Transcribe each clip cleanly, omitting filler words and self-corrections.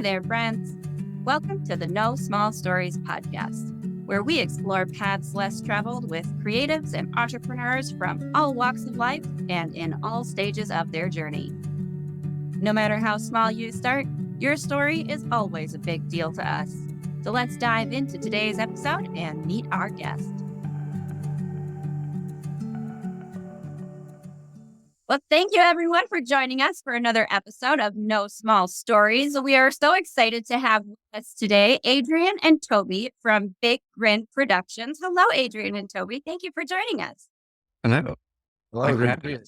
Hi there, friends. Welcome to the No Small Stories podcast, where we explore paths less traveled with creatives and entrepreneurs from all walks of life and in all stages of their journey. No matter how small you start, your story is always a big deal to us. So let's dive into today's episode and meet our guest. Well, thank you everyone for joining us for another episode of No Small Stories. We are so excited to have with us today Adrian and Toby from Grin Productions. Hello, Adrian and Toby. Thank you for joining us. Hello. Hello.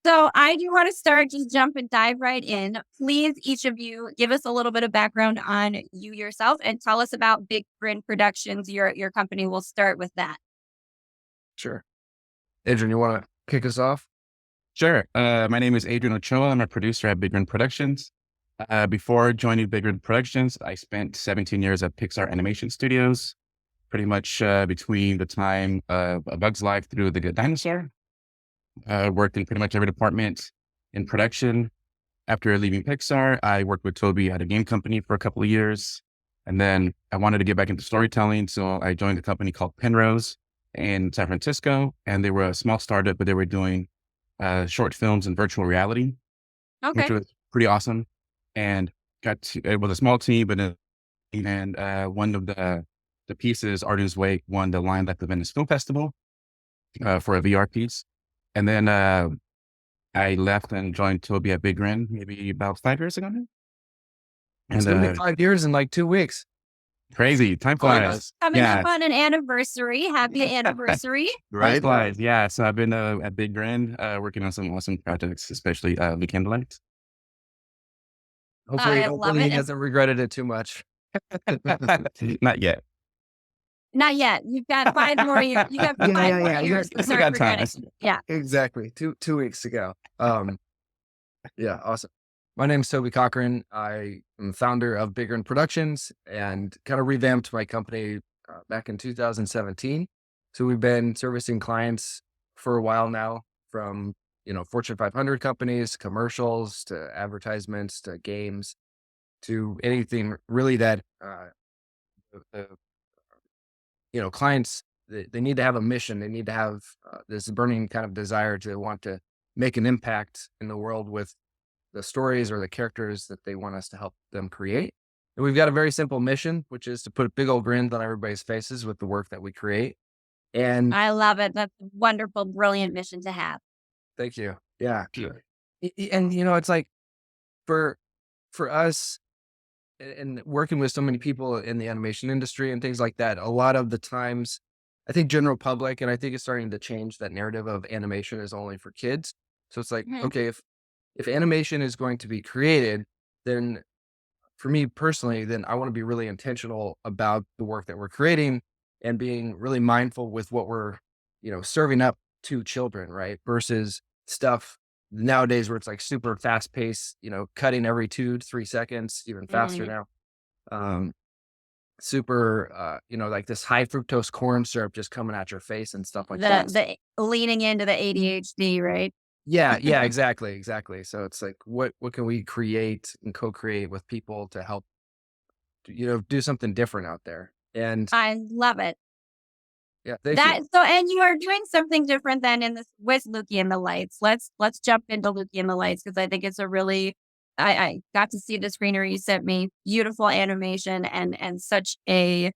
So I do want to start, just jump and dive right in. Please, each of you, give us a little bit of background on you yourself and tell us about Grin Productions, your company. We'll start with that. Sure. Adrian, you want to kick us off? Sure. My name is Adrian Ochoa. I'm a producer at Grin Productions. Before joining Grin Productions, I spent 17 years at Pixar Animation Studios, pretty much between the time of A Bug's Life through The Good Dinosaur. Worked in pretty much every department in production. After leaving Pixar, I worked with Toby at a game company for a couple of years. And then I wanted to get back into storytelling. So I joined a company called Penrose in San Francisco. And they were a small startup, but they were doing short films and virtual reality, which was pretty awesome. And it was a small team, but one of the pieces, Arden's Wake, won the Lion at the Venice Film Festival for a VR piece. And then I left and joined Toby at Grin maybe about 5 years ago now. And it's been 5 years in like 2 weeks. Crazy. Time flies. Coming up on an anniversary. Happy anniversary. Right. Time flies. Yeah. So I've been at Grin working on some awesome projects, especially Luki and the Lights. Hopefully he hasn't regretted it too much. Not yet. Not yet. You've got 5 more years. You have 5 more years. You got time. Yeah. Exactly. Two weeks ago. Yeah. Awesome. My name is Toby Cochran. I am founder of Grin Productions and kind of revamped my company back in 2017. So we've been servicing clients for a while now, from, Fortune 500 companies, commercials, to advertisements, to games, to anything really that, clients, they need to have a mission. They need to have this burning kind of desire to want to make an impact in the world with the stories or the characters that they want us to help them create. And we've got a very simple mission, which is to put big old grins on everybody's faces with the work that we create. And I love it. That's a wonderful, brilliant mission to have. Thank you. Yeah. And it's like for us, and working with so many people in the animation industry and things like that, a lot of the times, I think general public, and I think it's starting to change that narrative of animation is only for kids. So it's like, okay, if animation is going to be created, then for me personally, then I want to be really intentional about the work that we're creating and being really mindful with what we're, serving up to children, right? Versus stuff nowadays where it's like super fast paced, cutting every 2 to 3 seconds, even faster now. Super, like this high fructose corn syrup just coming at your face and stuff like that. The leaning into the ADHD, right? Yeah, exactly. So it's like, what can we create and co-create with people to help, do something different out there? And I love it. Yeah, thank you. So, and you are doing something different than in this with Luki and the Lights. Let's jump into Luki and the Lights, because I think it's a really, I got to see the screener you sent me. Beautiful animation and such a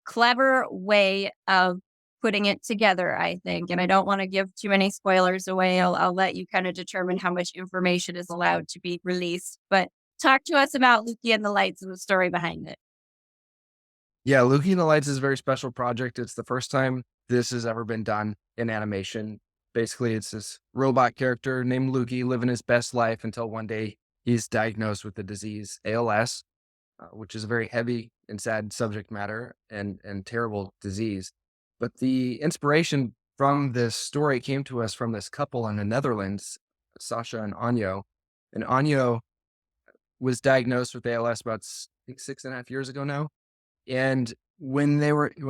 clever way of putting it together, I think. And I don't want to give too many spoilers away. I'll let you kind of determine how much information is allowed to be released. But talk to us about Luki and the Lights and the story behind it. Yeah, Luki and the Lights is a very special project. It's the first time this has ever been done in animation. Basically, it's this robot character named Luki living his best life until one day he's diagnosed with the disease ALS, which is a very heavy and sad subject matter and terrible disease. But the inspiration from this story came to us from this couple in the Netherlands, Sasha and Anjo. And Anjo was diagnosed with ALS about 6.5 years ago now. And when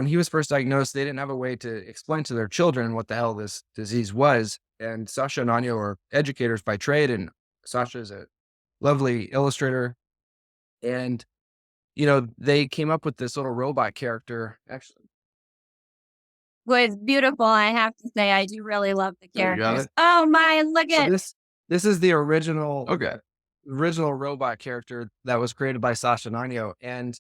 he was first diagnosed, they didn't have a way to explain to their children what the hell this disease was. And Sasha and Anjo are educators by trade, and Sasha is a lovely illustrator. And, you know, they came up with this little robot character. Actually, Was beautiful. I have to say, I do really love the oh, you got characters. it. Oh my, look So at. this is the original Okay. robot character that was created by Sasha Nanyo. And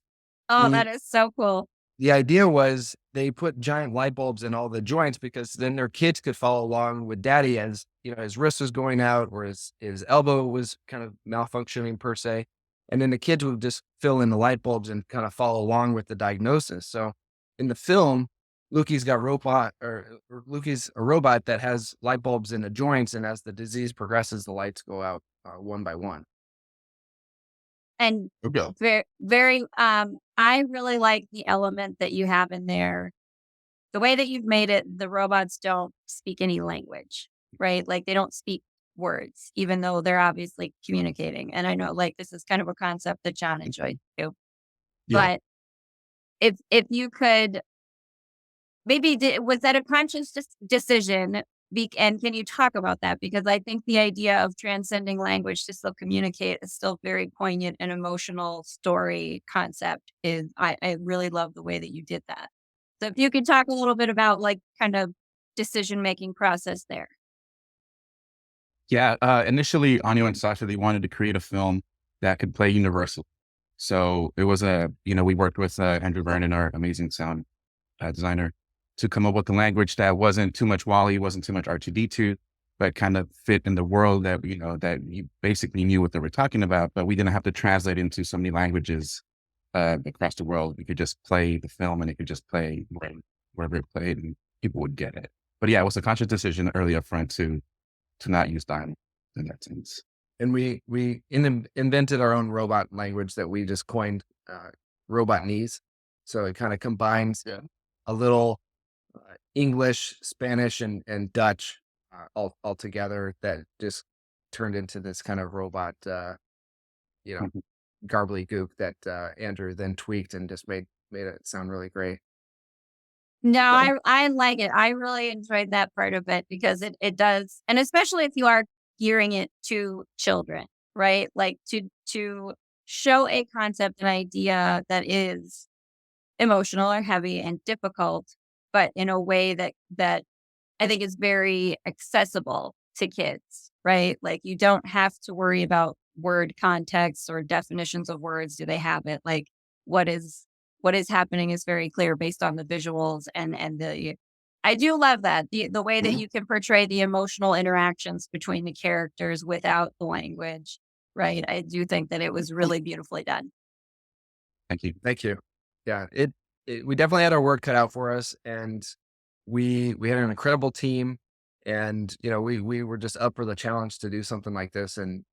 Oh, the that is so cool. the idea was they put giant light bulbs in all the joints because then their kids could follow along with daddy as, you know, his wrist was going out or his elbow was kind of malfunctioning per se. And then the kids would just fill in the light bulbs and kind of follow along with the diagnosis. So in the film, Luki's a robot that has light bulbs in the joints. And as the disease progresses, the lights go out one by one. And Okay. very, I really like the element that you have in there. The way that you've made it, the robots don't speak any language, right? Like they don't speak words, even though they're obviously communicating. And I know like this is kind of a concept that John enjoyed too. Yeah. But if you could maybe was that a conscious decision? And can you talk about that? Because I think the idea of transcending language to still communicate is still very poignant and emotional story concept. I really love the way that you did that. So if you could talk a little bit about like kind of decision making process there. Yeah. Initially, Anu and Sasha, they wanted to create a film that could play universal. So it was we worked with Andrew Vernon, our amazing sound designer, to come up with a language that wasn't too much Wally, wasn't too much R2D2, but kind of fit in the world that, that you basically knew what they were talking about, but we didn't have to translate into so many languages across the world. We could just play the film and it could just play wherever it played and people would get it. But yeah, it was a conscious decision early up front to not use dialogue in that sense. And invented our own robot language that we just coined robot knees. So it kind of combines a little English, Spanish, and Dutch all together that just turned into this kind of robot, Mhm. gobbledygook that Andrew then tweaked and just made it sound really great. No, So, I like it. I really enjoyed that part of it because it does, and especially if you are gearing it to children, right? Like to show a concept, an idea that is emotional or heavy and difficult, but in a way that I think is very accessible to kids, right? Like you don't have to worry about word context or definitions of words. Do they have it? Like what is what is happening is very clear based on the visuals and the I do love that. The way that you can portray the emotional interactions between the characters without the language, right? I do think that it was really beautifully done. thank you. Thank you. Yeah, we definitely had our work cut out for us, and we had an incredible team, and we were just up for the challenge to do something like this, and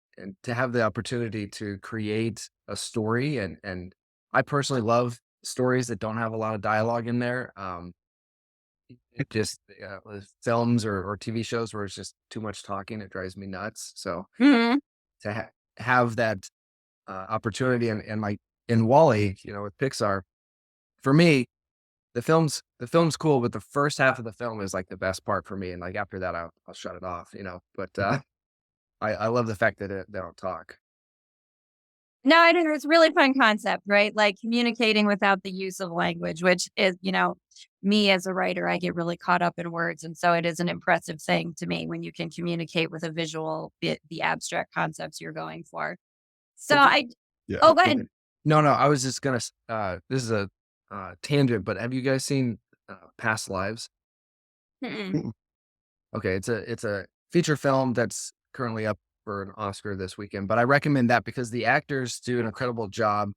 to have the opportunity to create a story, and I personally love stories that don't have a lot of dialogue in there. It just with films or TV shows where it's just too much talking, it drives me nuts. So Mhm. to have that opportunity and like in Wally, with Pixar, for me, the film's cool, but the first half of the film is like the best part for me, and like after that, I'll shut it off. But I love the fact that they don't talk. No, I don't know. It's a really fun concept, right? Like communicating without the use of language, which is, me as a writer, I get really caught up in words. And so it is an impressive thing to me when you can communicate with a visual, the abstract concepts you're going for. So Yeah. oh, go ahead. No, I was just gonna. This is a tangent, but have you guys seen Past Lives? Mm-mm. Okay, it's a feature film that's currently up for an Oscar this weekend, but I recommend that because the actors do an incredible job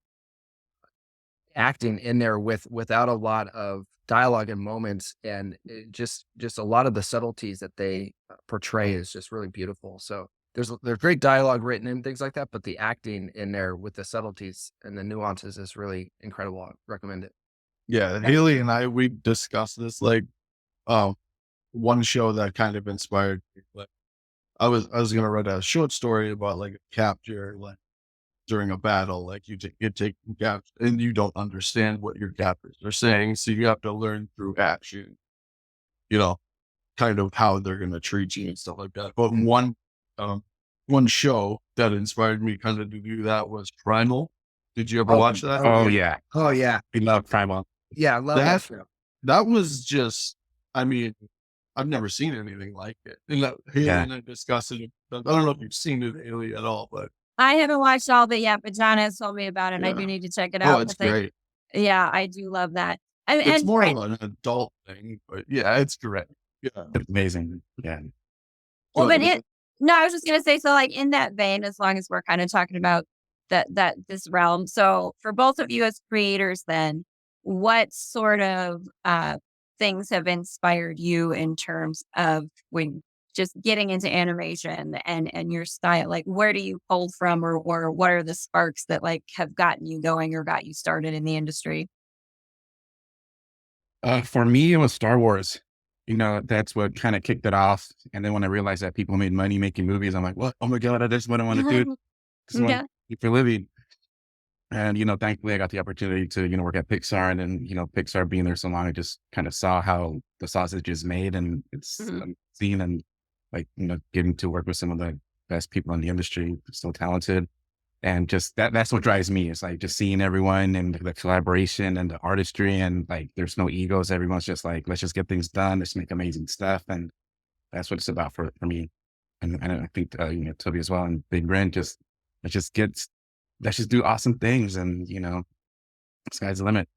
acting in there without a lot of dialogue and moments, and just a lot of the subtleties that they portray is just really beautiful. So there's great dialogue written and things like that, but the acting in there with the subtleties and the nuances is really incredible. I recommend it. Yeah, Haley and I, we discussed this, like, um, one show that kind of inspired me, like, I was gonna write a short story about, like, a capture, like, during a battle, like, you take caps and you don't understand what your captors are saying, so you have to learn through action, you know, kind of how they're gonna treat you and stuff like that. But one, um, one show that inspired me kind of to do that was Primal. Did you ever watch that? Oh yeah, Oh yeah. we love Primal. Yeah. I love that That show. that was just, I mean, I've never seen anything like it. And Haley Yeah. and I discussed it. I don't know if you've seen it, Haley, at all, but I haven't watched all of it yet, but John has told me about it, and I do yeah. need to check it Oh, out it's 'cause great. yeah, I do love that. It's And more Grin, of an adult thing, but yeah, it's great. Yeah. It's amazing. Yeah. well, Go but ahead. no, I was just gonna say, so, like, in that vein, as long as we're kinda talking about this realm, so for both of you as creators then, what sort of, things have inspired you in terms of when just getting into animation and your style? Like, where do you pull from or what are the sparks that, like, have gotten you going or got you started in the industry? For me, it was Star Wars. That's what kind of kicked it off. And then when I realized that people made money making movies, I'm like, what? Oh my God, this is what I want to do. This is what I Yeah. want to do for a living. And, thankfully I got the opportunity to, work at Pixar, and then, Pixar being there so long, I just kind of saw how the sausage is made, and it's Mhm. seen, and like, getting to work with some of the best people in the industry, so talented. And just that's what drives me. It's like just seeing everyone and the collaboration and the artistry, and like, there's no egos. Everyone's just like, let's just get things done. Let's make amazing stuff. And that's what it's about for me. And I think, Toby as well. And Big Grin, let's just get, let's just do awesome things. And, sky's the limit.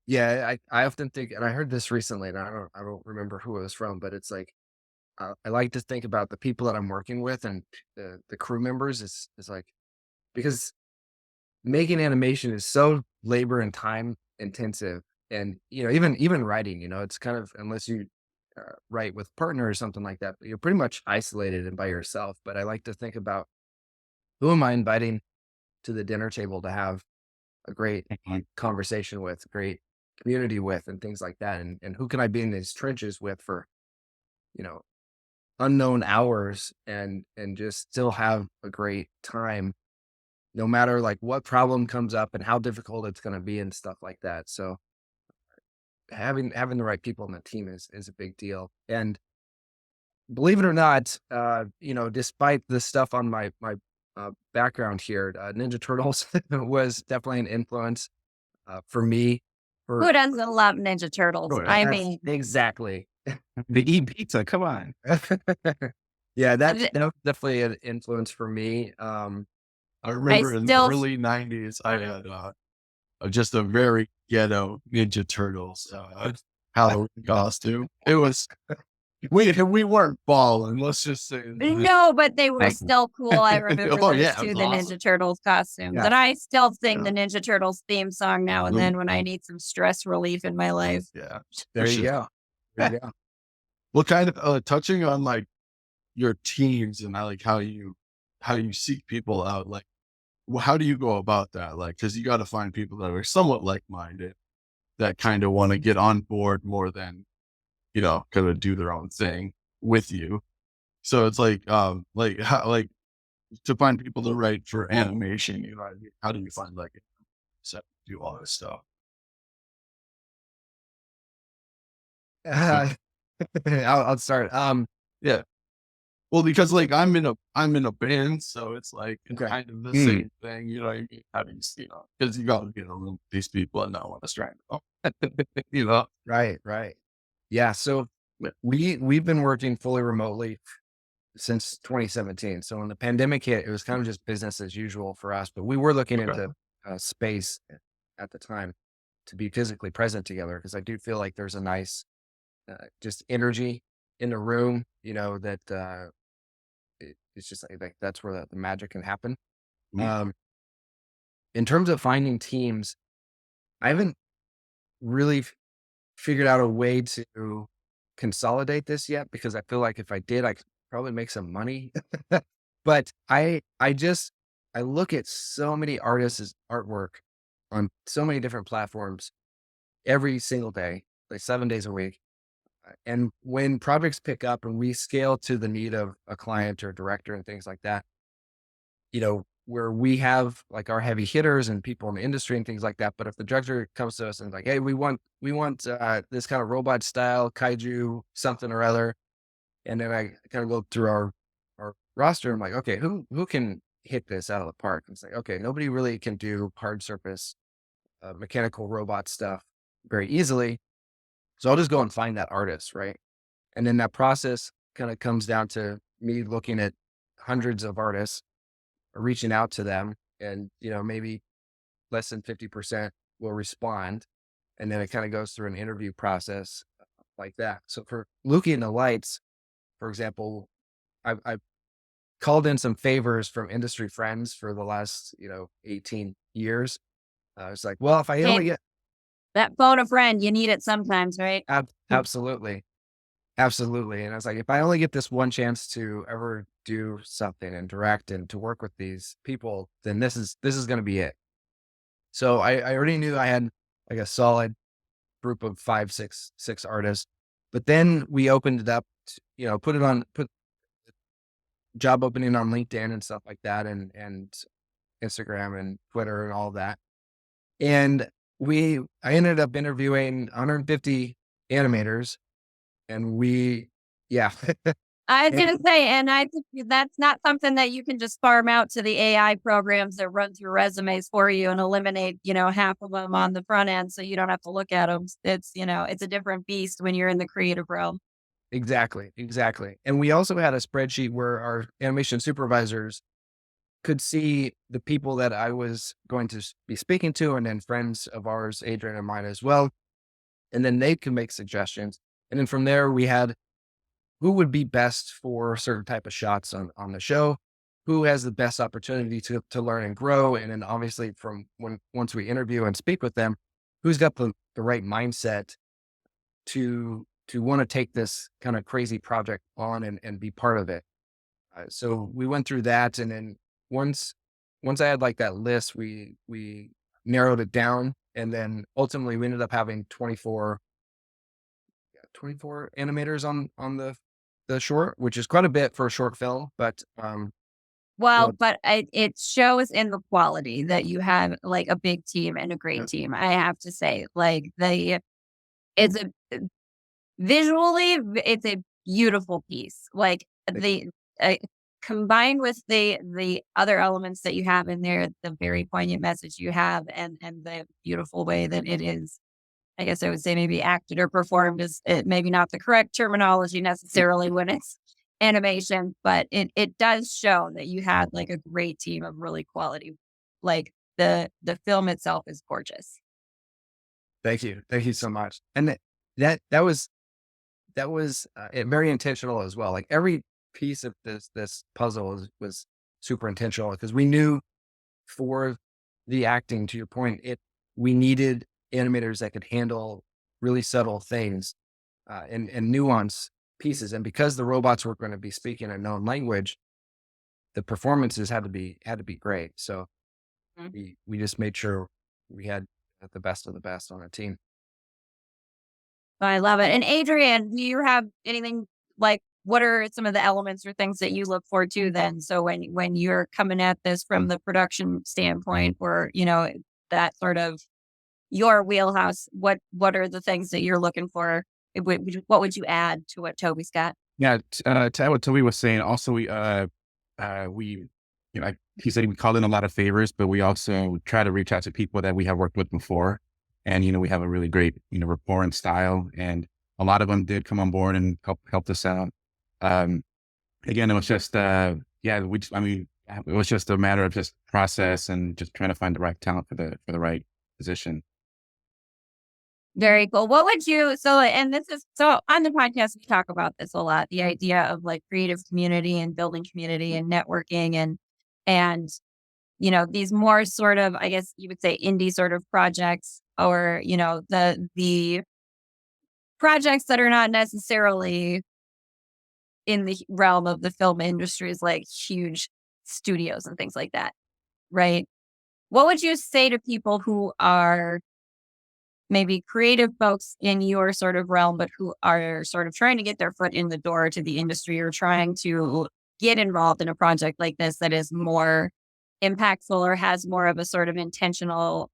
Yeah. I often think, and I heard this recently, and I don't remember who it was from, but it's like, I like to think about the people that I'm working with and the crew members is like, because making animation is so labor and time intensive. And, even writing, it's kind of, unless you write with a partner or something like that, but you're pretty much isolated and by yourself. But I like to think about, who am I inviting to the dinner table to have a great Mhm. conversation with, great community with, and things like that. And who can I be in these trenches with for, you know, unknown hours, and just still have a great time, no matter like what problem comes up and how difficult it's going to be and stuff like that. So having the right people on the team is a big deal. And believe it or not, despite the stuff on my background here, Ninja Turtles was definitely an influence for me. For Who doesn't love Ninja Turtles? Oh, yeah. I that's mean, exactly. They eat pizza. Come on. Yeah, that's th- definitely an influence for me. I I remember in the still early 90s, I had just a very ghetto Ninja Turtles Halloween costume. It was, we weren't balling, let's just say that. no, but they were Like, still cool. I remember Oh, those yeah, it too, was the awesome. Ninja Turtles costumes. Yeah. And I still sing Yeah. the Ninja Turtles theme song now and then when I need some stress relief in my life. Yeah. There It's you just- go. There you go. Well, kind of touching on like your teams and like how you seek people out, like how do you go about that? Like, because you got to find people that are somewhat like-minded, that kind of want to get on board more than, kind of do their own thing with you. So it's like how, like, to find people to write for animation, how do you find like set do all this stuff? Uh, I'll start. Yeah. Well, because like I'm in a band, so it's like Okay. kind of the Mm. same thing, what I mean? How do because you got to get along with these people and not want to strangle them. Right. Yeah. So Yeah. we've been working fully remotely since 2017. So when the pandemic hit, it was kind of just business as usual for us. But we were looking Okay. into space at the time to be physically present together, because I do feel like there's a nice just energy in the room. That it's just like that's where the magic can happen. Mm. In terms of finding teams, I haven't really figured out a way to consolidate this yet, because I feel like if I did, I could probably make some money. But I look at so many artists' artwork on so many different platforms every single day, like 7 days a week. And when projects pick up and we scale to the need of a client or director and things like that, where we have like our heavy hitters and people in the industry and things like that. But if the director comes to us and like, hey, we want this kind of robot style kaiju something or other, and then I kind of go through our roster. I'm like, okay, who can hit this out of the park? It's like, okay, nobody really can do hard surface mechanical robot stuff very easily. So I'll just go and find that artist, right? And then that process kind of comes down to me looking at hundreds of artists, reaching out to them, and maybe less than 50% will respond. And then it kind of goes through an interview process like that. So for Luki and the Lights, for example, I've called in some favors from industry friends for the last, 18 years. It's like, well, if I Hey, only get that phone a friend, you need it sometimes, right? absolutely, absolutely. And I was like, if I only get this one chance to ever do something and direct and to work with these people, then this is going to be it. So I already knew I had like a solid group of six artists, but then we opened it up, put job opening on LinkedIn and stuff like that, and Instagram and Twitter and all that. And I ended up interviewing 150 animators, and yeah. I was And gonna say, and I think that's not something that you can just farm out to the AI programs that run through resumes for you and eliminate, half of them on the front end, so you don't have to look at them. It's a different beast when you're in the creative realm. exactly, exactly. And we also had a spreadsheet where our animation supervisors could see the people that I was going to be speaking to, and then friends of ours, Adrian and mine as well. And then they could make suggestions. And then from there, we had who would be best for certain type of shots on the show, who has the best opportunity to learn and grow. And then obviously from once we interview and speak with them, who's got the right mindset to want to take this kind of crazy project on and be part of it. So we went through that, and then once once I had like that list, we narrowed it down, and then ultimately we ended up having 24 animators on the short, which is quite a bit for a short film. But Well, well, but it shows in the quality that you have, like, a big team and a yeah, great team, I have to say. Like, it's a visually, it's a beautiful piece. Like, uh, combined with the other elements that you have in there, the very poignant message you have, and the beautiful way that it is, I guess I would say, maybe acted or performed is maybe not the correct terminology necessarily when it's animation, but it does show that you had like a great team of really quality. Like, the film itself is gorgeous. thank you so much. And that was very intentional as well. Like every piece of this puzzle was super intentional because we knew for the acting, to your point, we needed animators that could handle really subtle things and nuance pieces. And because the robots were going to be speaking a known language, the performances had to be great. So Mhm. we just made sure we had the best of the best on our team. I love it. And Adrian, do you have anything, like, what are some of the elements or things that you look for too then? So when you're coming at this from the production standpoint, or, that sort of your wheelhouse, what are the things that you're looking for? What would you add to what Toby's got? Yeah, to add what Toby was saying, also we, like he said, we call in a lot of favors, but we also try to reach out to people that we have worked with before, and we have a really great rapport and style, and a lot of them did come on board and helped us out. Um, Again, it was just yeah, I mean, it was just a matter of just process and just trying to find the right talent for the right position. Very cool. What would you so and this is so on the podcast we talk about this a lot, the idea of like creative community and building community and networking and these more sort of, I guess you would say, indie sort of projects, or the projects that are not necessarily in the realm of the film industries, like huge studios and things like that, right? What would you say to people who are maybe creative folks in your sort of realm, but who are sort of trying to get their foot in the door to the industry, or trying to get involved in a project like this that is more impactful or has more of a sort of intentional,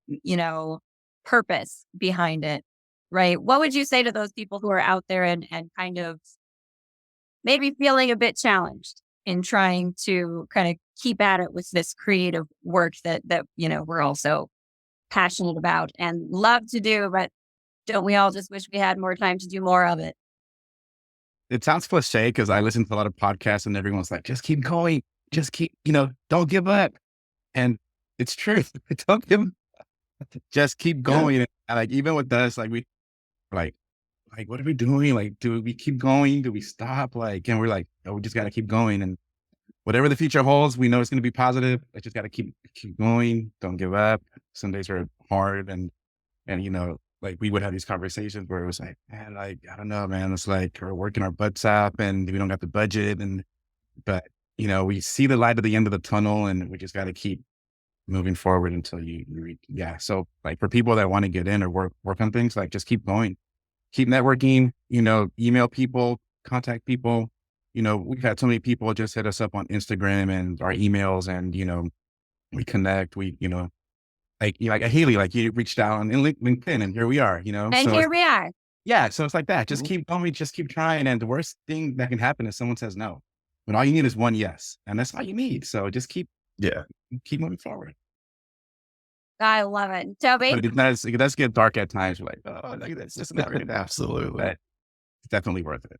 purpose behind it, right? What would you say to those people who are out there and kind of maybe feeling a bit challenged? in trying to kind of keep at it with this creative work that we're also passionate about and love to do, but don't we all just wish we had more time to do more of it? It sounds cliche because I listen to a lot of podcasts and everyone's like, just keep going, just keep, don't give up. And it's true. Don't give, just keep going. And like, even with us, like like, what are we doing? Like, do we keep going? Do we stop? Like, and we're like, oh, we just got to keep going. And whatever the future holds, we know it's going to be positive. I just got to keep going. Don't give up. Some days are hard. And like we would have these conversations where it was like, man, like, I don't know, man. It's like we're working our butts up and we don't got the budget. But we see the light at the end of the tunnel and we just got to keep moving forward until you reach. Yeah. So like for people that want to get in or work on things, like just keep going, keep networking, email people, contact people. We've had so many people just hit us up on Instagram and our emails and, we connect, like Haleigh, like you reached out on LinkedIn and here we are, And so here we are. yeah. So it's like that. Just Mhm. keep going, just keep trying. And the worst thing that can happen is someone says no, but all you need is one yes. And that's all you need. So just keep moving forward. I love it. Toby? But it does get dark at times. You're like, oh, like, that's just never enough. Absolutely. But it's definitely worth it.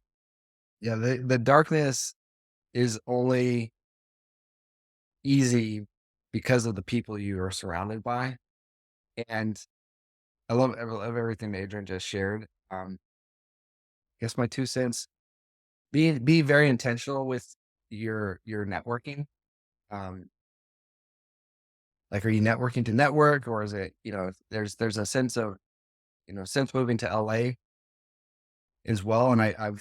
Yeah, the darkness is only easy because of the people you are surrounded by. And I love everything that Adrian just shared. I guess my 2 cents, be very intentional with your networking. Um, like, are you networking to network, or is it, there's a sense of, since moving to LA as well. And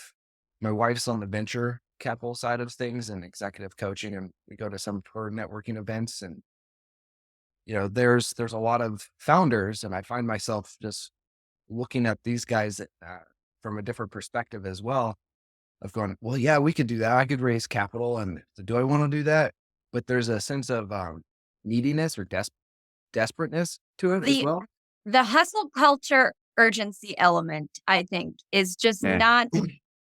my wife's on the venture capital side of things and executive coaching, and we go to some of her networking events, and there's a lot of founders, and I find myself just looking at these guys from a different perspective as well, of going, well, yeah, we could do that. I could raise capital, and do I want to do that? But there's a sense of neediness or desperateness to it as The well. the hustle culture urgency element, I think, is just Yeah. not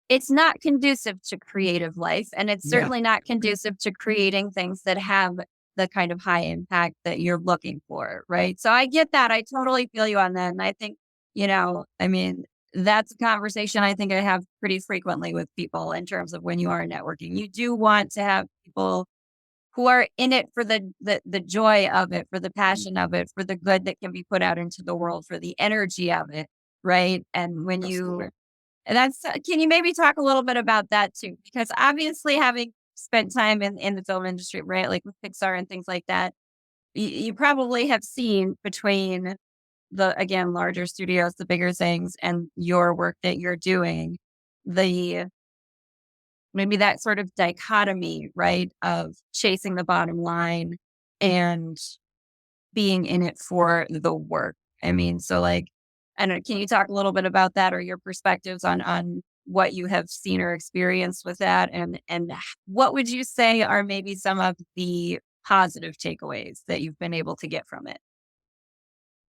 it's not conducive to creative life. And it's Yeah. certainly not conducive to creating things that have the kind of high impact that you're looking for. Right. So I get that. I totally feel you on that. And I think, I mean, that's a conversation I think I have pretty frequently with people in terms of when you are networking. You do want to have people who are in it for the joy of it, for the passion of it, for the good that can be put out into the world, for the energy of it, right? And when Absolutely. can you maybe talk a little bit about that too? Because obviously having spent time in the film industry, right, like with Pixar and things like that, you probably have seen between the, again, larger studios, the bigger things, and your work that you're doing, the maybe that sort of dichotomy, right, of chasing the bottom line and being in it for the work. I mean, so like, I don't know, can you talk a little bit about that or your perspectives on what you have seen or experienced with that? And what would you say are maybe some of the positive takeaways that you've been able to get from it?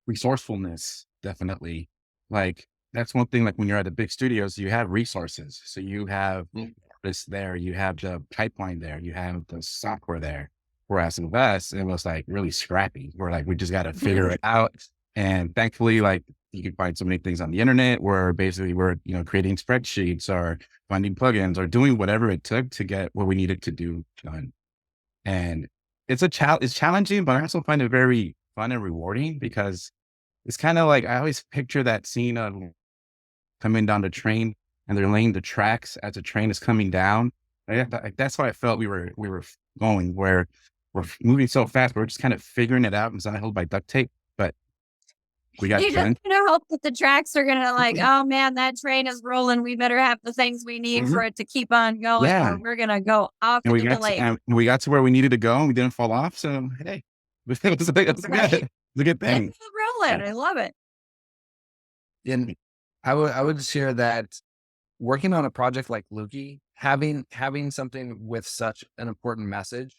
Resourcefulness, definitely. Like that's one thing, like when you're at the big studios, you have resources. So you have artists there, you have the pipeline there, you have the software there. Whereas with us, it was like really scrappy. We're like, we just got to figure it out. And thankfully, like you can find so many things on the internet where basically we're, creating spreadsheets or finding plugins or doing whatever it took to get what we needed to do done. And it's challenging, but I also find it very fun and rewarding because it's kind of like I always picture that scene of coming down the train and they're laying the tracks as the train is coming down. That's what I felt we were going, where we're moving so fast, we're just kind of figuring it out. It's not held by duct tape, but we got You just done. hope that the tracks are gonna like, oh man, that train is rolling. We better have the things we need for it to keep on going, Yeah, or we're gonna go off and into the lake. we got to where we needed to go, and we didn't fall off. So hey, it's a Right. it's a good thing. It's rolling. Yeah. I love it. And I would share that working on a project like Luki, having something with such an important message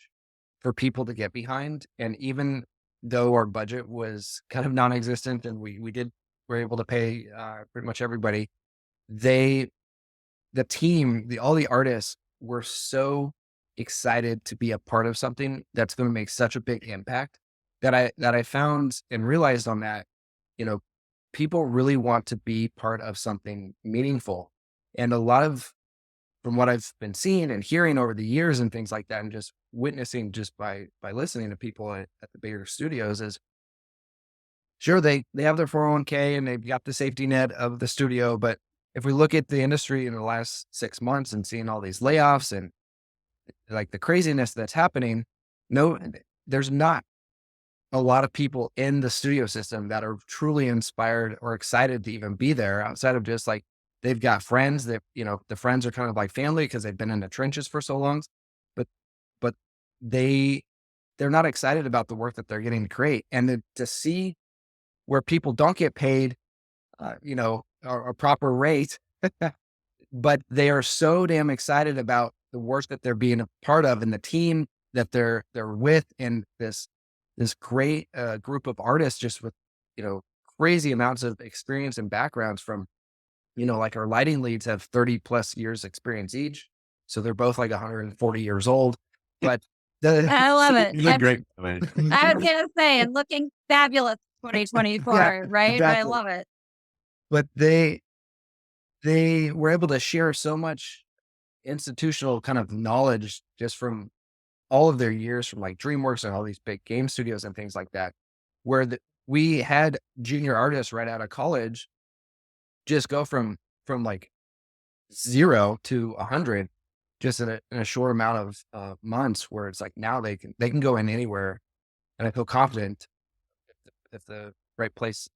for people to get behind, and even though our budget was kind of non-existent and were able to pay pretty much everybody, the team, all the artists were so excited to be a part of something that's going to make such a big impact that I found and realized on that, you know, people really want to be part of something meaningful. And a lot of, from what I've been seeing and hearing over the years and things like that, and just witnessing just by listening to people at the bigger studios is, sure, they have their 401k and they've got the safety net of the studio. But if we look at the industry in the last 6 months and seeing all these layoffs and like the craziness that's happening, no, there's not a lot of people in the studio system that are truly inspired or excited to even be there outside of just like they've got friends that, the friends are kind of like family because they've been in the trenches for so long, but, but they're not excited about the work that they're getting to create. And to see where people don't get paid, a proper rate, but they are so damn excited about the work that they're being a part of and the team that they're with, and this great group of artists just with, crazy amounts of experience and backgrounds from, like our lighting leads have 30 plus years experience each. So they're both like 140 years old, but I love it. You look great. I was gonna say, and looking fabulous 2024, Yeah, right? I exactly. love it. But they were able to share so much institutional kind of knowledge just from all of their years from like DreamWorks and all these big game studios and things like that, where we had junior artists right out of college just go from like 0 to 100 just in a short amount of months, where it's like now they can go in anywhere, and I feel confident if the right place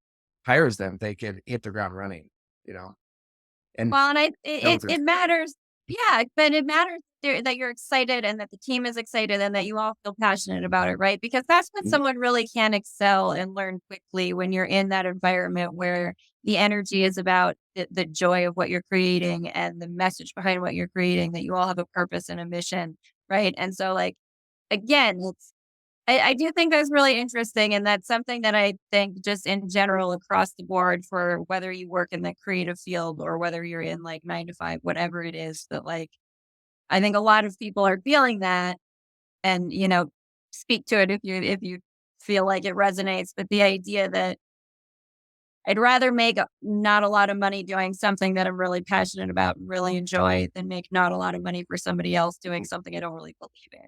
hires them, they could hit the ground running, and Well, and know what they're it matters. Yeah, but it matters that you're excited and that the team is excited and that you all feel passionate about it, right? Because that's when someone really can excel and learn quickly, when you're in that environment where the energy is about the joy of what you're creating and the message behind what you're creating, that you all have a purpose and a mission, right? And so, like, again, I do think that's really interesting. And that's something that I think just in general across the board, for whether you work in the creative field or whether you're in like 9 to 5, whatever it is, that like, I think a lot of people are feeling that, and, speak to it if you feel like it resonates. But the idea that I'd rather make not a lot of money doing something that I'm really passionate about and really enjoy than make not a lot of money for somebody else doing something I don't really believe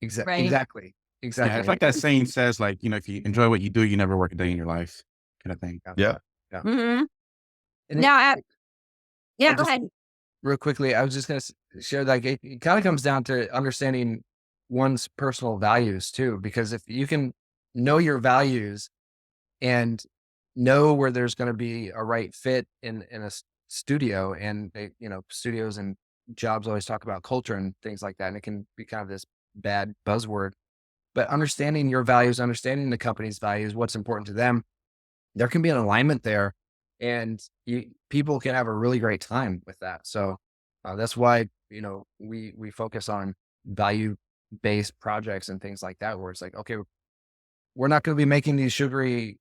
in. Right. exactly Yeah, it's like that saying says, like, if you enjoy what you do, you never work a day in your life, kind of thing. Yeah. Yeah. Hmm. And Now, yeah, and go just ahead. real quickly, I was just going to share that it kind of comes down to understanding one's personal values too, because if you can know your values and know where there's going to be a right fit in a studio, and studios and jobs always talk about culture and things like that, and it can be kind of this bad buzzword, but understanding your values, understanding the company's values, what's important to them, there can be an alignment there, and people can have a really great time with that. So that's why we focus on value based projects and things like that, where it's like, okay, we're not going to be making these sugary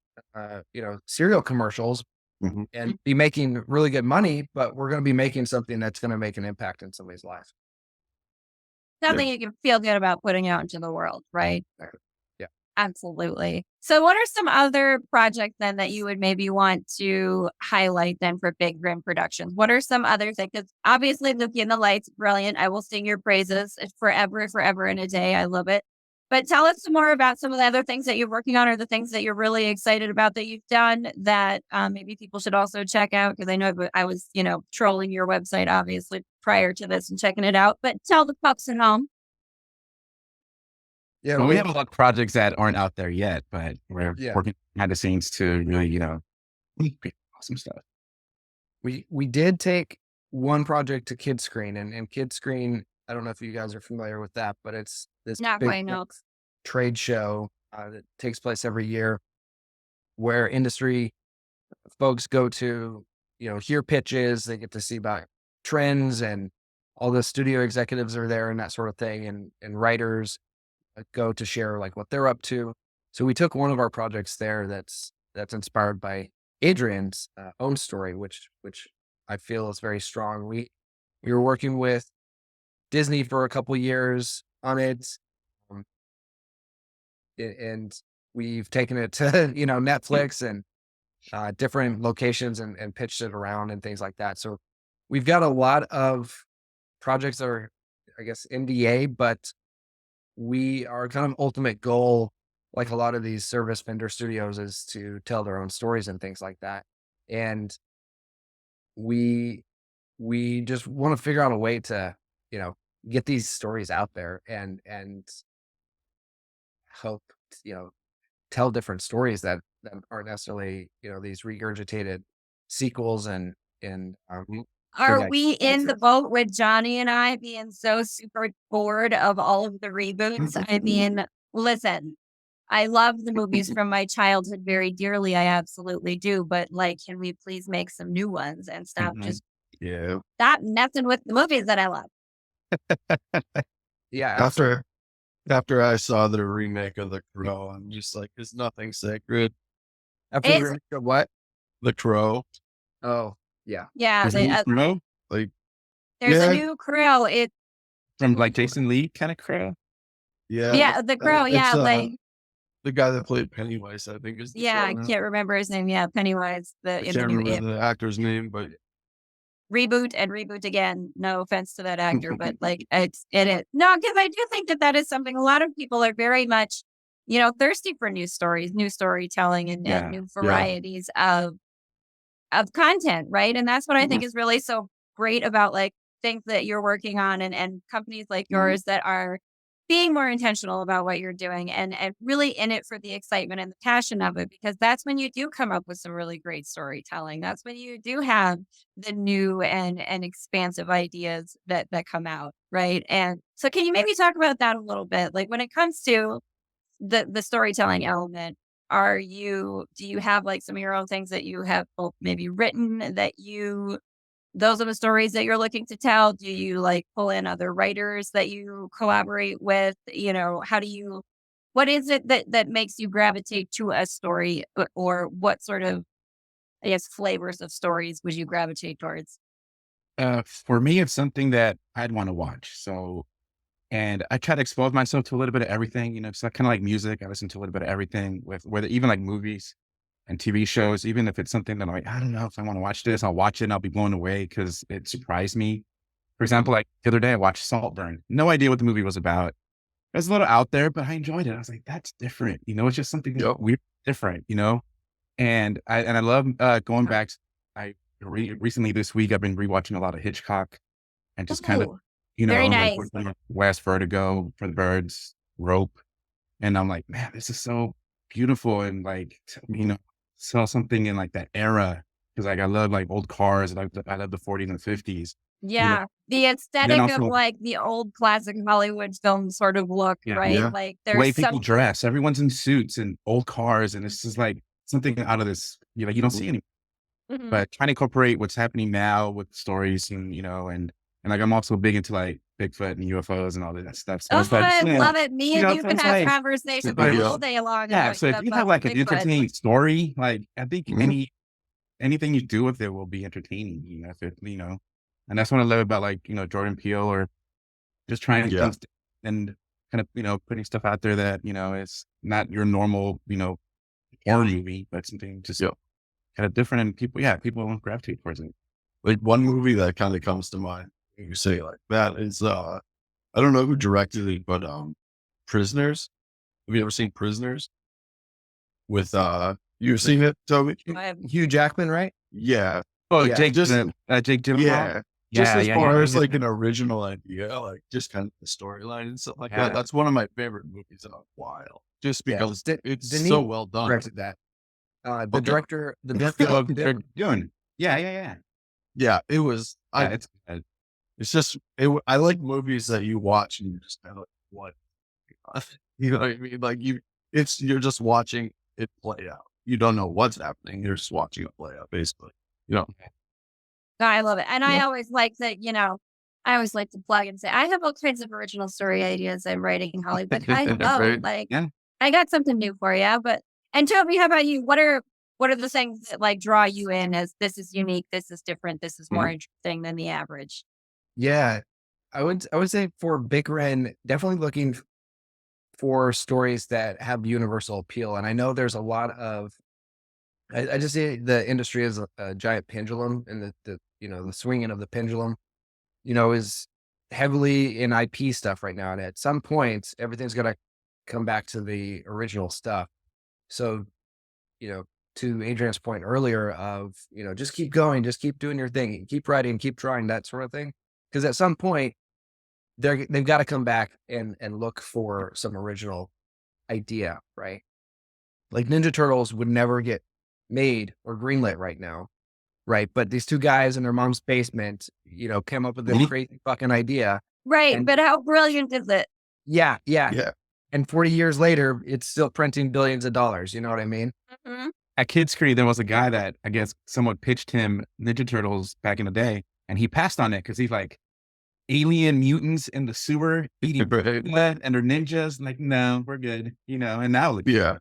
cereal commercials Mhm. and be making really good money, but we're going to be making something that's going to make an impact in somebody's life. Something you can feel good about putting out into the world, right? Yeah. Absolutely. So what are some other projects then that you would maybe want to highlight then for Big Grin Productions? What are some other things? Because obviously Luki and the Lights, brilliant. I will sing your praises forever, forever and a day. I love it. But tell us some more about some of the other things that you're working on, or the things that you're really excited about that you've done that maybe people should also check out. Because I know I was, trolling your website obviously prior to this and checking it out. But tell the folks at home. Yeah. Well, we have a lot of projects that aren't out there yet, but we're Yeah. working behind the scenes to really, create awesome stuff. We did take one project to Kid Screen, and Kid Screen, I don't know if you guys are familiar with that, but it's this Not big quite, no. trade show that takes place every year, where industry folks go to, hear pitches, they get to see about trends, and all the studio executives are there and that sort of thing. And writers go to share like what they're up to. So we took one of our projects there that's inspired by Adrian's own story, which I feel is very strong. We were working with Disney for a couple years on it. Um, and we've taken it to, Netflix and different locations and pitched it around and things like that. So we've got a lot of projects that are, I guess, NDA, but we our kind of ultimate goal, like a lot of these service vendor studios, is to tell their own stories and things like that. And we we just want to figure out a way to, you know, get these stories out there and help, you know, tell different stories that aren't necessarily, these regurgitated sequels and Are good we in the boat with Johnny and I being so super bored of all of the reboots? I mean, listen, I love the movies from my childhood very dearly. I absolutely do. But like, can we please make some new ones and Mhm. Yeah. stop messing with the movies that I love? Yeah, After after I saw the remake of The Crow, I'm just like, there's nothing sacred. after the It's remake of what? The Crow, Oh, yeah. yeah, There's a new Crow like, there's a yeah, new Crow. It from like Jason Lee kind of Crow. yeah, yeah, the Crow. it's Yeah, like the guy that played Pennywise, I think, is the yeah, I Crow now. can't remember his name. Yeah, Pennywise. I In the can't new remember the actor's name, but reboot and reboot again. No offense to that actor, but like it is no, because I do think that that is something a lot of people are very much, thirsty for new stories, new storytelling, and Yeah, new yeah, varieties of content, right? And that's what I think is really so great about like things that you're working on and companies like yours that are being more intentional about what you're doing and really in it for the excitement and the passion of it, because that's when you do come up with some really great storytelling. That's when you do have the new and expansive ideas that come out, right? And so can you maybe talk about that a little bit? Like when it comes to the storytelling element, do you have like some of your own things that you have both maybe written that those are the stories that you're looking to tell? Do you like pull in other writers that you collaborate with? What is it that makes you gravitate to a story, or what sort of, I guess, flavors of stories would you gravitate towards? For me, it's something that I'd want to watch. So, and I try to expose myself to a little bit of everything. So kind of like music, I listen to a little bit of everything with whether even like movies and TV shows. Even if it's something that I'm like, I don't know if I want to watch this, I'll watch it and I'll be blown away because it surprised me. For example, like the other day, I watched Saltburn. No idea what the movie was about. It was a little out there, but I enjoyed it. I was like, that's different. It's just something yep. weird, different. And I love going back. I recently this week I've been rewatching a lot of Hitchcock and just kind of, Oh, very like nice. West Vertigo, For the Birds, Rope. And I'm like, man, this is so beautiful. And like, saw something in like that era. Cause like, I love like old cars. I love the 40s and 50s, you know, Yeah, the and then aesthetic of also, like the old classic Hollywood film sort of look, yeah, right? Yeah. Like the there's way people some. dress, everyone's in suits and old cars. And it's just like something out of this, you don't see any, Mhm. but trying to incorporate what's happening now with stories and like, I'm also big into like Bigfoot and UFOs and all that stuff. So Oh, it's like, I yeah, love it. Me and you so can it's have like, conversations Yeah. all day long yeah. about So if you have UFOs and like an Bigfoot. entertaining story, like I think Mhm. anything you do with it will be entertaining, if it, and that's what I love about like, Jordan Peele or just trying Yeah. things and kind of, putting stuff out there that, is not your normal, horror movie, but something just Yep. kind of different and people won't gravitate towards it. Like one movie that kind of comes to mind when you say like that is I don't know who directed it, but Prisoners. Have you ever seen Prisoners? With you've seen it, Toby? I have Hugh Jackman, right? Yeah. Oh, Yeah. Jake Gyllenhaal. Yeah. Just Yeah, as yeah, far yeah, as yeah, like an original idea, like just kind of the storyline and stuff like that. yeah. That's one of my favorite movies in a while. Just Yeah. because it's Denis so well done. directed that. The Okay. director, the Well, director, they're doing. Yeah, yeah, yeah. Yeah, it was Yeah, I it's just I like movies that you watch and you're just kind of like, what? You know what I mean? Like you're just watching it play out. You don't know what's happening. You're just watching it play out, basically. You know? no, I love it. And I Yeah. always like that, I always like to plug and say, I have all kinds of original story ideas I'm writing, Holly, but Right? like, yeah. I got something new for you. And Toby, how about you? What are the things that like draw you in as this is unique, this is different, this is more Mhm. interesting than the average? yeah. I would say for Big Ren, definitely looking for stories that have universal appeal. And I know there's a lot of I just see the industry as a giant pendulum, and the swinging of the pendulum, is heavily in IP stuff right now. And at some point, everything's gonna come back to the original stuff. So, you know, to Adrian's point earlier of, just keep going, just keep doing your thing, keep writing, keep trying, that sort of thing. Because at some point they've got to come back and look for some original idea, right? Like Ninja Turtles would never get made or greenlit right now, right? But these two guys in their mom's basement, came up with this crazy fucking idea. Right. And But how brilliant is it? yeah, yeah. Yeah. And 40 years later, it's still printing billions of dollars. You know what I mean? Mhm. At Kids Creek, there was a guy that I guess someone pitched him Ninja Turtles back in the day, and he passed on it because he's like, alien mutants in the sewer eating Right. blood and they're ninjas. Like, no, we're good, And now, look, Yeah.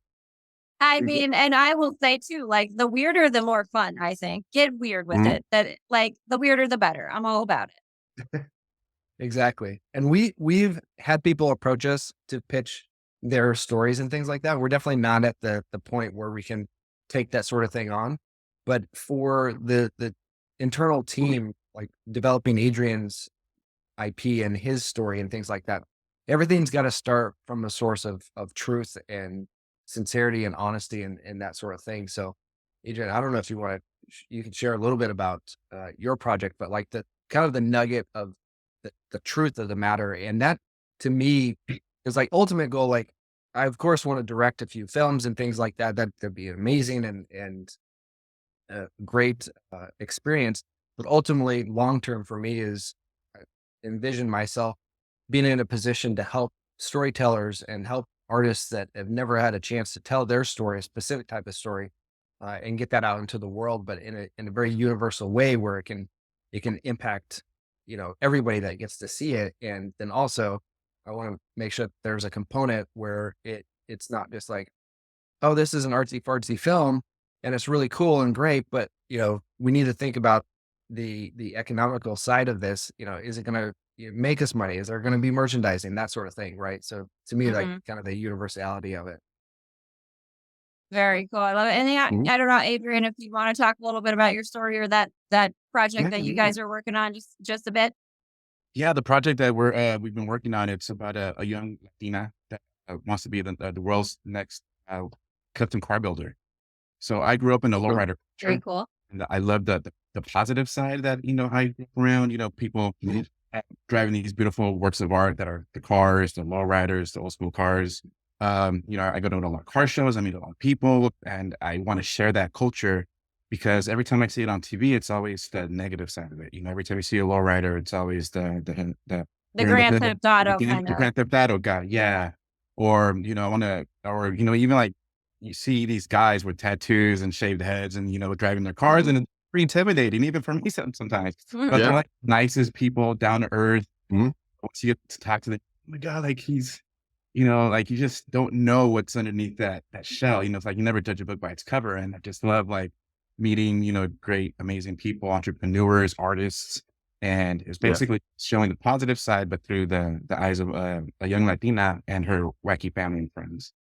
I mean, and I will say too, like the weirder, the more fun, I think. Get weird with Mhm. it. Like the weirder, the better. I'm all about it. Exactly. And we've had people approach us to pitch their stories and things like that. We're definitely not at the point where we can take that sort of thing on. But for the internal team, like developing Adrian's IP and his story and things like that, everything's got to start from a source of truth and sincerity and honesty and that sort of thing. So, Adrian, I don't know if you can share a little bit about your project, but like the kind of the nugget of the truth of the matter. And that to me is like ultimate goal. Like I of course want to direct a few films and things like that. That'd be amazing and great experience. But ultimately, long term for me is envision myself being in a position to help storytellers and help artists that have never had a chance to tell their story, a specific type of story, and get that out into the world, but in a very universal way where it can impact everybody that gets to see it. And then also, I want to make sure that there's a component where it's not just like, oh, this is an artsy fartsy film and it's really cool and great, but we need to think about the economical side of this. Is it going to make us money? Is there going to be merchandising, that sort of thing, right? So to me, like Mhm. kind of the universality of it. Very cool. I love it. And yeah, Mhm. I don't know, Adrian, if you want to talk a little bit about your story or that project Yeah, that you yeah. guys are working on just a bit. Yeah, the project that we've been working on, it's about a young Latina that wants to be the world's next custom car builder. So I grew up in the Okay. lowrider Very culture, cool. and I love the positive side that I grew up around. People driving these beautiful works of art that are the cars, the lowriders, the old school cars. I go to a lot of car shows. I meet a lot of people, and I want to share that culture because every time I see it on TV, it's always the negative side of it. Every time you see a lowrider, it's always the The they're in the Grand hood, Theft Auto the kind of. Grand Theft Auto guy, yeah. Or I want to, or even like you see these guys with tattoos and shaved heads, and driving their cars, and it's pretty intimidating, even for me sometimes. But they're Yeah. like nicest people, down to earth. Once you get to talk to them, oh my god, like he's like you just don't know what's underneath that shell. It's like you never judge a book by its cover. And I just love like meeting, great, amazing people, entrepreneurs, artists. And it's Yeah. basically showing the positive side, but through the eyes of a young Latina and her wacky family and friends.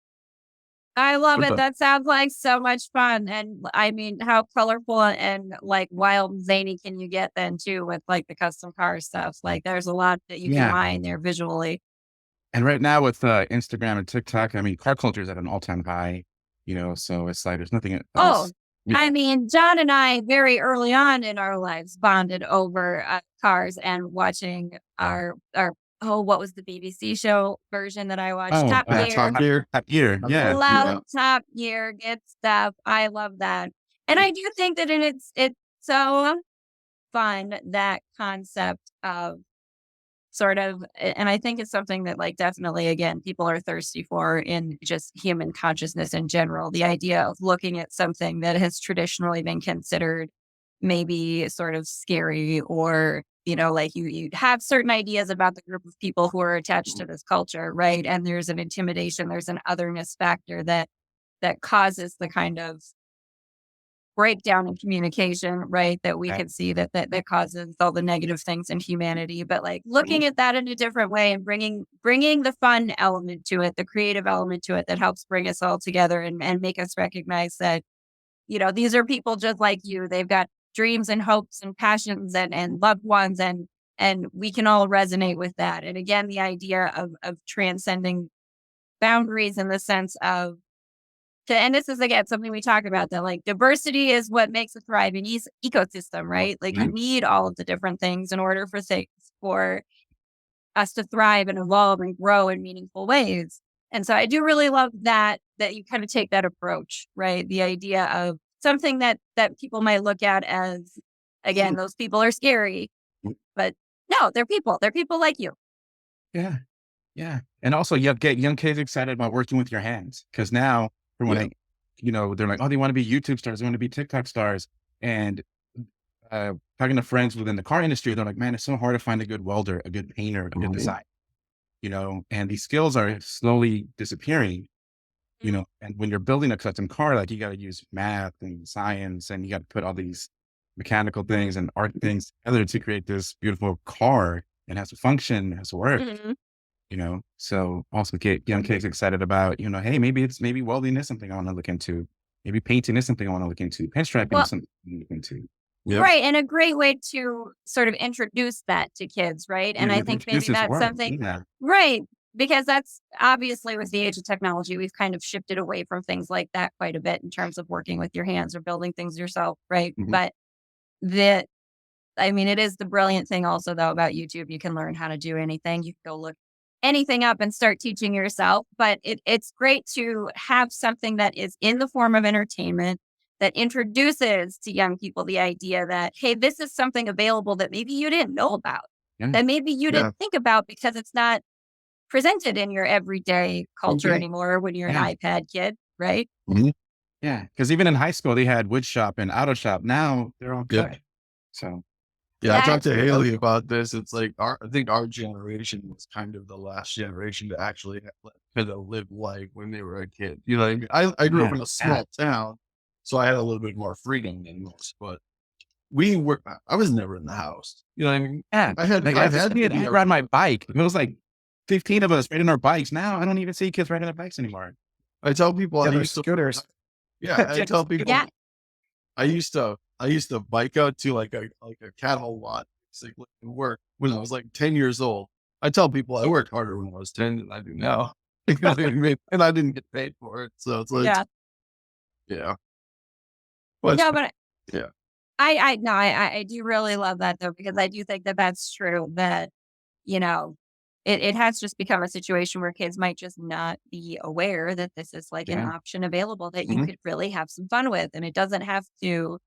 I love it. Okay. That sounds like so much fun. And I mean, how colorful and like wild and zany can you get then too with like the custom car stuff? Like there's a lot that you can Yeah. mine there visually. And right now with Instagram and TikTok, I mean, car culture is at an all-time high, so it's like there's nothing Oh, else. Yeah. I mean, John and I very early on in our lives bonded over cars and watching our oh, what was the BBC show version that I watched? Oh, Top Gear. Top Gear. Top Gear. Yeah. Love Yeah. Top Gear, good stuff. I love that. And I do think that it's so fun, that concept of sort of and I think it's something that like definitely again people are thirsty for in just human consciousness in general. The idea of looking at something that has traditionally been considered maybe sort of scary or like you have certain ideas about the group of people who are attached to this culture, right? And there's an intimidation, there's an otherness factor that causes the kind of breakdown in communication, right? That we Right. can see that causes all the negative things in humanity. But like looking at that in a different way and bringing the fun element to it, the creative element to it that helps bring us all together and make us recognize that, these are people just like you. They've got dreams and hopes and passions and loved ones and we can all resonate with that. And again, the idea of transcending boundaries in the sense of and this is again something we talk about, that like diversity is what makes a thriving ecosystem, right? Like you Right. need all of the different things in order for us to thrive and evolve and grow in meaningful ways. And so I do really love that you kind of take that approach, right? The idea of something that people might look at as, again, those people are scary, but no, they're people. They're people like you. Yeah. Yeah. And also you get young kids excited about working with your hands. Cause now from when they're like, oh, they want to be YouTube stars. They want to be TikTok stars. And talking to friends within the car industry, they're like, man, it's so hard to find a good welder, a good painter, a good designer, and these skills are slowly disappearing, and when you're building a custom car, like you got to use math and science and you got to put all these mechanical things and art things together to create this beautiful car. It has to function, it has to work, Mhm. So also get young kids excited about, hey, maybe welding is something I want to look into. Maybe painting is something I want to look into. Pinstriping Well, is something I want to look into. Yep. right. And a great way to sort of introduce that to kids, right? And I think Introduce maybe this that's word. something, Yeah. right? Because that's obviously with the age of technology, we've kind of shifted away from things like that quite a bit in terms of working with your hands or building things yourself, right? Mhm. But it is the brilliant thing also though about YouTube. You can learn how to do anything. You can go look anything up and start teaching yourself. But it's great to have something that is in the form of entertainment that introduces to young people the idea that, hey, this is something available that maybe you didn't know about, Yeah. that maybe you Yeah. didn't think about because it's not presented in your everyday culture Okay. anymore when you're an Yeah. iPad kid, right? Yeah. Because even in high school, they had wood shop and auto shop. Now they're all Yep. cut. So Yeah, I talked That to Haleigh about this. It's like I think our generation was kind of the last generation to actually kind of live life when they were a kid. What I mean? I grew up yeah. in a small town, so I had a little bit more freedom than most. But I was never in the house. You know what I mean? Yeah. Like I've as a had to kid, be I a, ride my bike. It was like 15 of us riding our bikes. Now I don't even see kids riding their bikes anymore. I tell people Yeah, I those used to scooters. yeah, I tell people yeah, I used to bike out to like a cattle lot basically and work when I was like 10 years old. I tell people I worked harder when I was 10 than I do now. You know what I mean? And I didn't get paid for it. So it's like, yeah. yeah. But No, but yeah. I no, I do really love that though, because I do think that that's true that, you know, it has just become a situation where kids might just not be aware that this is like an Yeah. option available that you Mhm. could really have some fun with. And it doesn't have to,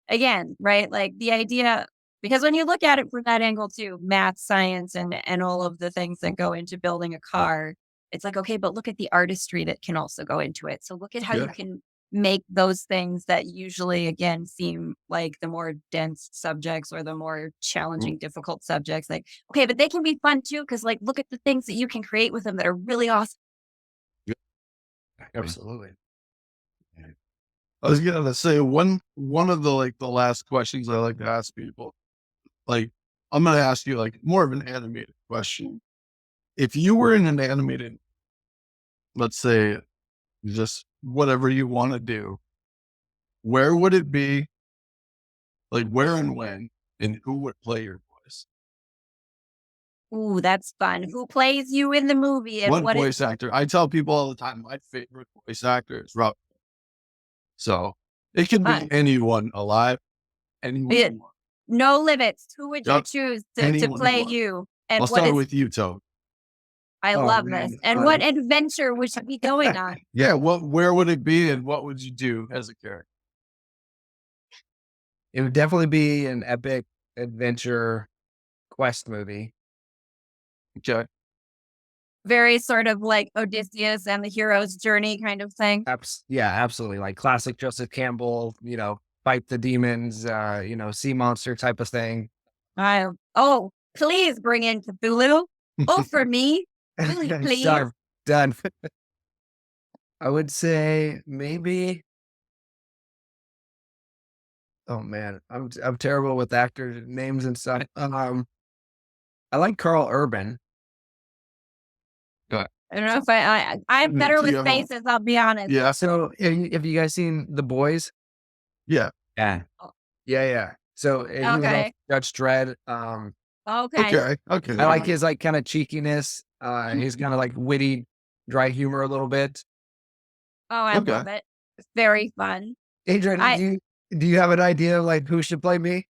again, right? Like the idea, because when you look at it from that angle too, math, science, and all of the things that go into building a car, it's like, okay, but look at the artistry that can also go into it. So look at how you Yeah. can make those things that usually again seem like the more dense subjects or the more challenging, difficult subjects. Like, okay, but they can be fun too, because like look at the things that you can create with them that are really awesome. Absolutely. I was gonna say one of the like the last questions I like to ask people. Like I'm gonna ask you like more of an animated question. If you were in an animated, let's say just whatever you want to do, where would it be? Like where and when, and who would play your voice? Ooh, that's fun. Who plays you in the movie and What what is voice actor? I tell people all the time, my favorite voice actor is Rob. So it can be fun? anyone alive, anyone Yeah, you want. no limits. Who would you Yep, choose to anyone you play want. you? I'll And what start is, with you, Toby. I Oh love this. man. And what adventure would you be going on? Yeah, where would it be, and what would you do as a character? It would definitely be an epic adventure quest movie. Okay. Very sort of like Odysseus and the hero's journey kind of thing. Yeah, absolutely. Like classic Joseph Campbell, fight the demons, sea monster type of thing. Oh, please bring in Cthulhu. Oh, for me. Really, please. Done. Done. I would say maybe Oh man, I'm terrible with actors names and stuff. I like Carl Urban. Got I don't know if I'm better Do you with have faces, I'll be honest. Yeah. So have you guys seen The Boys? Yeah. Yeah. Yeah. So he was also Okay. Judge Dredd. Okay. Okay. Okay. I like his like kind of cheekiness. He's kind of like witty, dry humor a little bit. Oh, I Okay. love it. It's very fun. Adrian, I do you have an idea of like who should play me?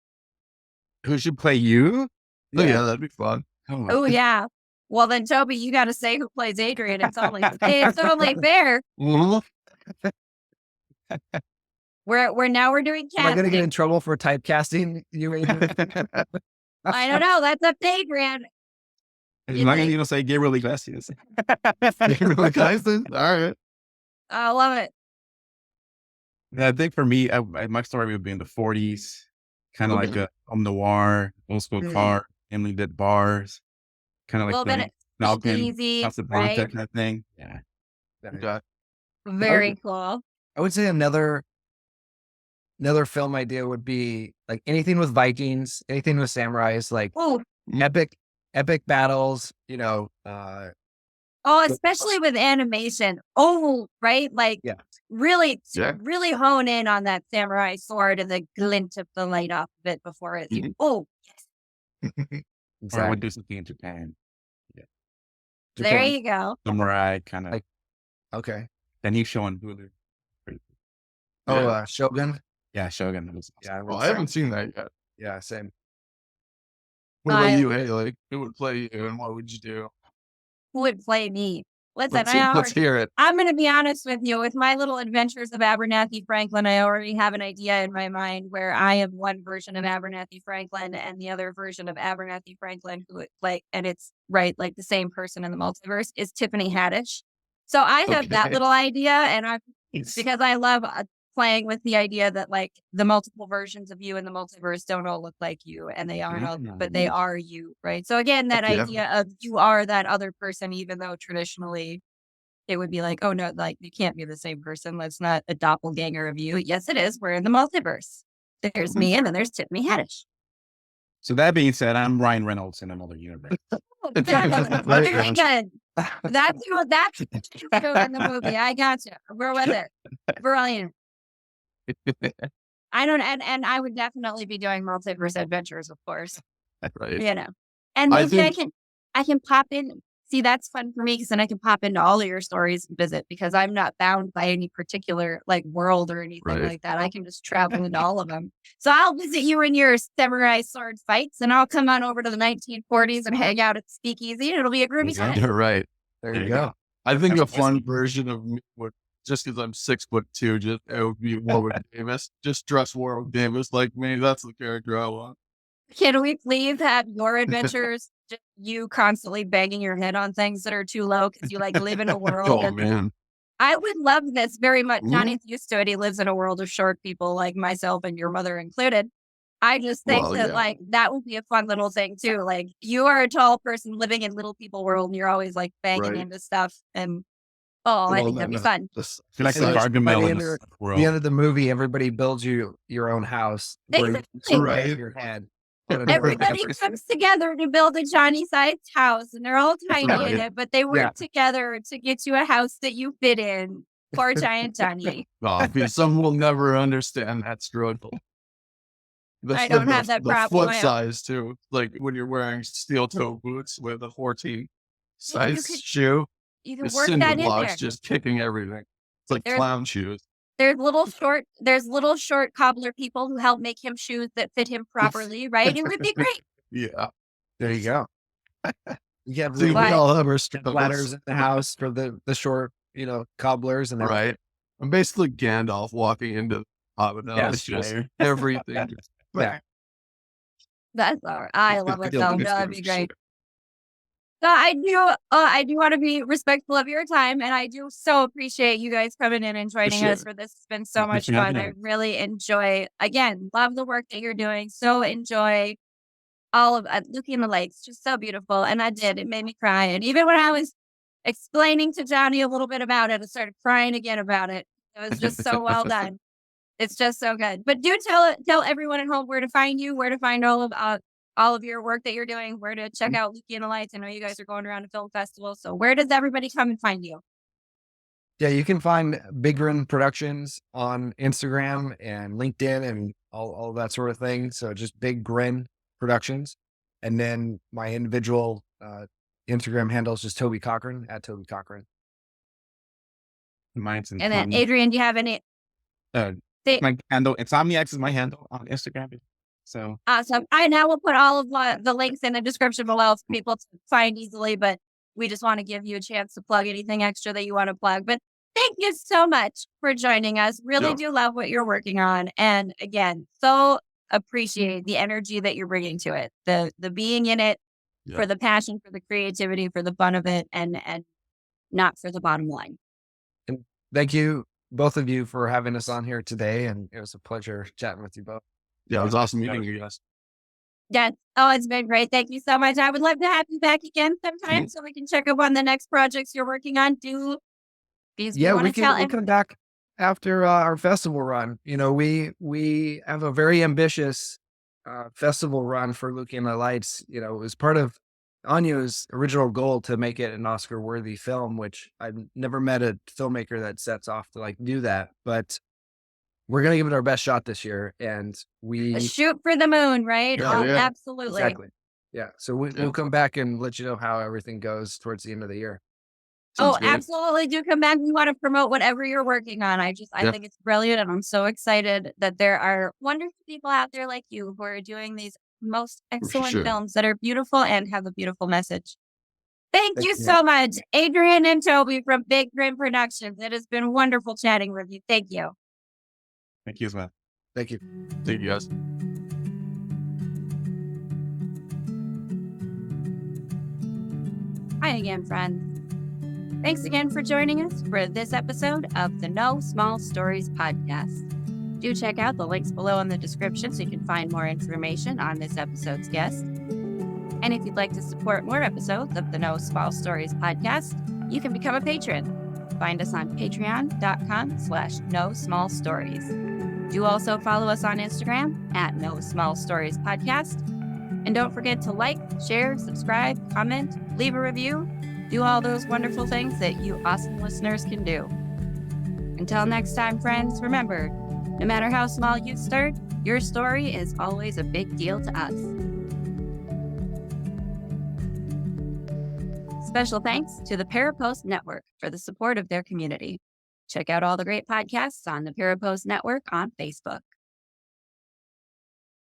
Who should play you? Oh, yeah, that'd be fun. Oh, Oh yeah. Well then, Toby, you got to say who plays Adrian. It's only fair. Mhm. We're doing Am I going to get in casting. trouble for typecasting you, Adrian? I don't know. That's up to Adrian. I'm You not think? gonna say Gabriel Iglesias. Really, guys? All right. I love it. I think for me, my story would be in the 40s, kind of like a noir, old school car, Emily did bars, kind A of little like bit the Malcolm, easy, Casablanca right? kind of thing. Yeah. Okay. Very cool. I would say another film idea would be like anything with Vikings, anything with samurais, like Oh, epic battles, oh, especially with animation. Oh, right? Like Yeah. really, Yeah. really hone in on that samurai sword and the glint of the light off of it before it. Mhm. Oh, Or I exactly. would do something in Japan. there Japan. you go. Samurai kind of. Like- Okay. Then you show on Hulu. Oh, Yeah. Shogun. Yeah, Shogun. That was Yeah, Well, I haven't seen that yet. yeah, same. What about I- you, Haleigh? Who would play you and what would you do? Who would play me? Listen, Let's hear it. I'm going to be honest with you. With my little adventures of Abernathy Franklin, I already have an idea in my mind where I am one version of Abernathy Franklin and the other version of Abernathy Franklin, who and it's right, like the same person in the multiverse, is Tiffany Haddish. So I have that Okay. little idea, and because I love playing with the idea that like the multiple versions of you in the multiverse don't all look like you, and they aren't all, but they are you, right? So again, that Yeah. idea of you are that other person, even though traditionally it would be like, oh no, like you can't be the same person. That's not a doppelganger of you. Yes, it is. We're in the multiverse. There's me, and then there's Tiffany Haddish. So that being said, I'm Ryan Reynolds in another universe. Very good. That's true in the movie. I got you. We're with it. Brilliant. I don't, and I would definitely be doing multiverse adventures, of course. Right. You know, and I maybe I can pop in. See, that's fun for me because then I can pop into all of your stories and visit because I'm not bound by any particular like world or anything Right. like that. I can just travel into all of them. So I'll visit you in your samurai sword fights, and I'll come on over to the 1940s and hang out at Speakeasy, and it'll be a groovy time. You're right. There you go. I think a fun version of me would, just because I'm 6'2", just it would be Warwick Davis. Just dress Warwick Davis like me. That's the character I want. Can we please have your adventures? Just you constantly banging your head on things that are too low because you like live in a world. Oh that- man. I would love this very much. Mhm. Johnny's used to it. He lives in a world of short people like myself and your mother included. I just think Well, that yeah. like that would be a fun little thing too. Like you are a tall person living in little people world and you're always like banging Right. into stuff and I Well, think that'd be then, fun. This, I feel like So the by Gargamel the in end the of world. the end of the movie, everybody builds you your own house. where you Exactly. Right. in your head. Everybody comes together to build a Johnny-sized house, and they're all tiny right. in it, but they work Yeah. together to get you a house that you fit in. Poor giant Johnny. Some will never understand that struggle. I don't have that the problem. foot size too. Like when you're wearing steel toe boots with a 14 size could- shoe, You can the work cinder that in blocks there. just kicking everything. It's like There's- clown shoes. There's little short cobbler people who help make him shoes that fit him properly, right? It would be great. Yeah. There you go. You have See, we Right. all have our ladders in the house for the short, cobblers and everything. right? I'm basically Gandalf walking into Hobbit Yeah, house, just Slayer. everything. Yeah. That's all right. I love it Yeah, though. it's That'd gonna be be great. So I do want to be respectful of your time, and I do so appreciate you guys coming in and joining us for this. It's been so Thanks much for having fun. I us. really enjoy. Again, love the work that you're doing. So enjoy all of Luki and the Lights. Just so beautiful, and I did. It made me cry, and even when I was explaining to Johnny a little bit about it, I started crying again about it. It was just so well done. It's just so good. But do tell everyone at home where to find you, where to find all of your work that you're doing, where to check out Luki and the Lights. I know you guys are going around to film festivals. So where does everybody come and find you? Yeah, you can find Big Grin Productions on Instagram and LinkedIn and all that sort of thing. So just Big Grin Productions. And then my individual Instagram handle is just Toby Cochran at Toby Cochran. Mine's And then Insomniacs. Adrian, do you have any? My handle, Insomniacs is my handle on Instagram. So Awesome. I now will put all of the links in the description below for people to find easily, but we just want to give you a chance to plug anything extra that you want to plug. But thank you so much for joining us. Really do love what you're working on. And again, so appreciate the energy that you're bringing to it, the being in it, for the passion, for the creativity, for the fun of it, and not for the bottom line. And thank you, both of you, for having us on here today. And it was a pleasure chatting with you both. Yeah, it was awesome meeting you guys. Yes. Oh, it's been great. Thank you so much. I would love to have you back again sometime so we can check up on the next projects you're working on. We can come back after our festival run. You know, we have a very ambitious festival run for Luki and the Lights. You know, it was part of Anya's original goal to make it an Oscar-worthy film, which I've never met a filmmaker that sets off to like do that. But we're gonna give it our best shot this year, and we shoot for the moon, right? Yeah, yeah. Absolutely. exactly. Yeah, so we'll come back and let you know how everything goes towards the end of the year. Sounds good. Absolutely. Do come back. We want to promote whatever you're working on. I think it's brilliant. And I'm so excited that there are wonderful people out there like you who are doing these most excellent sure. films that are beautiful and have a beautiful message. Thank Thank you you. so much, Adrian and Toby from Big Grin Productions. It has been wonderful chatting with you. Thank you. thank you as well. Thank you. Thank you guys. Hi again, friends. Thanks again for joining us for this episode of the No Small Stories podcast. Do check out the links below in the description so you can find more information on this episode's guest. And if you'd like to support more episodes of the No Small Stories podcast, you can become a patron. Find us on patreon.com/No Small Stories. Do also follow us on Instagram at No Small Stories podcast. And don't forget to like, share, subscribe, comment, leave a review. Do all those wonderful things that you awesome listeners can do. Until next time, friends, remember, no matter how small you start, your story is always a big deal to us. Special thanks to the Parapost Network for the support of their community. Check out all the great podcasts on the Parapost Network on Facebook.